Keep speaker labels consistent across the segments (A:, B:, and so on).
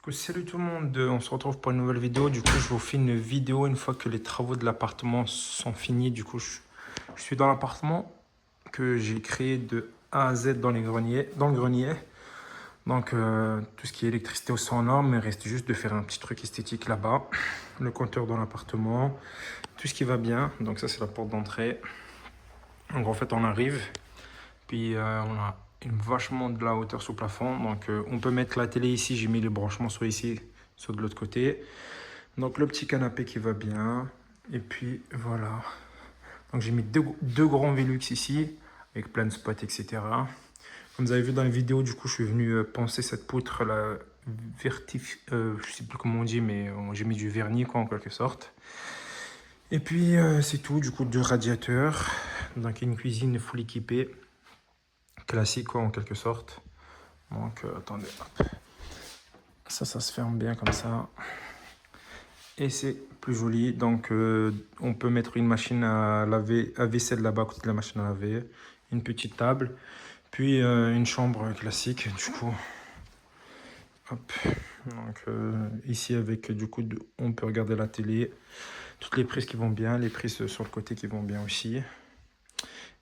A: coup, salut tout le monde, on se retrouve pour une nouvelle vidéo. Du coup, je vous fais une vidéo une fois que les travaux de l'appartement sont finis. Du coup, je suis dans l'appartement que j'ai créé de A à Z dans le grenier. Donc, tout ce qui est électricité au sang en norme, il reste juste de faire un petit truc esthétique là-bas. Le compteur dans l'appartement, tout ce qui va bien. Donc ça, c'est la porte d'entrée. Donc en fait, on arrive, puis on a vachement de la hauteur sous plafond. Donc on peut mettre la télé ici, j'ai mis les branchements soit ici, soit de l'autre côté. Donc le petit canapé qui va bien. Et puis voilà. Donc j'ai mis deux grands Velux ici, avec plein de spots, etc. Comme vous avez vu dans la vidéo, du coup, je suis venu poncer cette poutre, la je sais plus comment on dit, mais j'ai mis du vernis, quoi, en quelque sorte. Et puis, c'est tout, du coup, deux radiateurs. Donc, une cuisine full équipée. Classique, quoi, en quelque sorte. Donc, attendez, hop. Ça se ferme bien comme ça. Et c'est plus joli. Donc, on peut mettre une machine à laver, à vaisselle là-bas, à côté de la machine à laver. Une petite table. Puis, une chambre classique, du coup. Hop. Donc, ici, avec, du coup, on peut regarder la télé. Toutes les prises qui vont bien, les prises sur le côté qui vont bien aussi.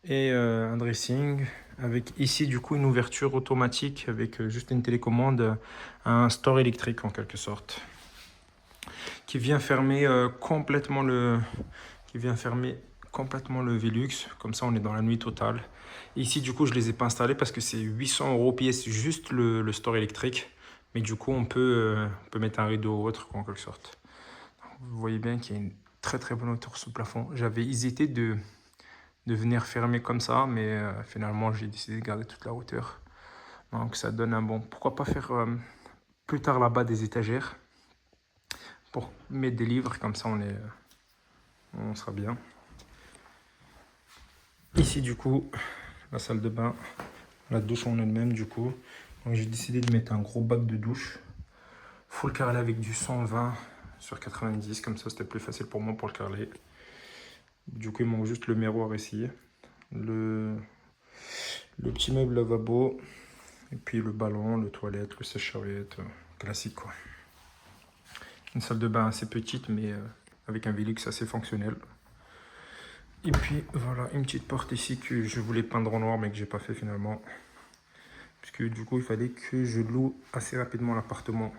A: Et un dressing avec ici du coup une ouverture automatique avec juste une télécommande, un store électrique en quelque sorte qui vient fermer complètement le Velux. Comme ça on est dans la nuit totale. Ici du coup je les ai pas installés parce que c'est 800 € pièce juste le store électrique, mais du coup on peut mettre un rideau ou autre quoi, en quelque sorte. Vous voyez bien qu'il y a une très bonne hauteur sous plafond. J'avais hésité de venir fermer comme ça, mais finalement j'ai décidé de garder toute la hauteur. Donc ça donne un bon... Pourquoi pas faire plus tard là-bas des étagères pour mettre des livres, comme ça on sera bien. Ici du coup, la salle de bain, la douche en elle-même du coup. Donc j'ai décidé de mettre un gros bac de douche, full carrelé avec du 120 sur 90, comme ça c'était plus facile pour moi pour le carreler. Du coup il manque juste le miroir ici, le petit meuble lavabo, et puis le ballon, le toilette, le sèche-serviette, classique quoi. Une salle de bain assez petite, mais avec un Velux assez fonctionnel. Et puis voilà, une petite porte ici que je voulais peindre en noir, mais que j'ai pas fait finalement. Puisque du coup, il fallait que je loue assez rapidement l'appartement.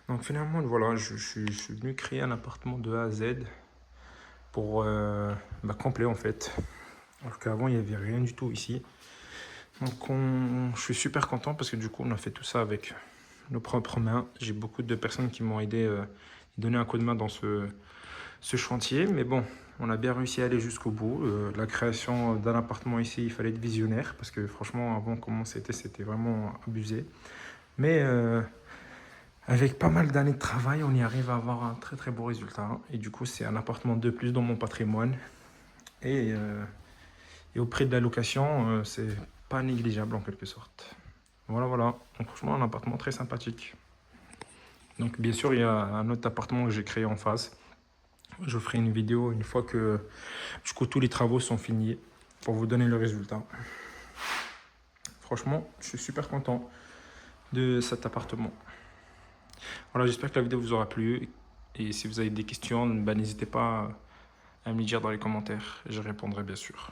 A: Donc finalement, voilà, je suis venu créer un appartement de A à Z pour complet en fait. Alors qu'avant, il n'y avait rien du tout ici. Donc je suis super content parce que du coup, on a fait tout ça avec nos propres mains. J'ai beaucoup de personnes qui m'ont aidé, donné un coup de main dans ce chantier. Mais bon, on a bien réussi à aller jusqu'au bout. La création d'un appartement ici, il fallait être visionnaire parce que franchement, avant, comment c'était vraiment abusé. Mais avec pas mal d'années de travail, on y arrive à avoir un très beau résultat. Et du coup, c'est un appartement de plus dans mon patrimoine. Et au prix de la location, c'est pas négligeable en quelque sorte. Voilà. Donc franchement, un appartement très sympathique. Donc bien sûr, il y a un autre appartement que j'ai créé en face. Je ferai une vidéo une fois que du coup, tous les travaux sont finis pour vous donner le résultat. Franchement, je suis super content de cet appartement. Voilà, j'espère que la vidéo vous aura plu. Et si vous avez des questions, n'hésitez pas à me les dire dans les commentaires. Je répondrai bien sûr.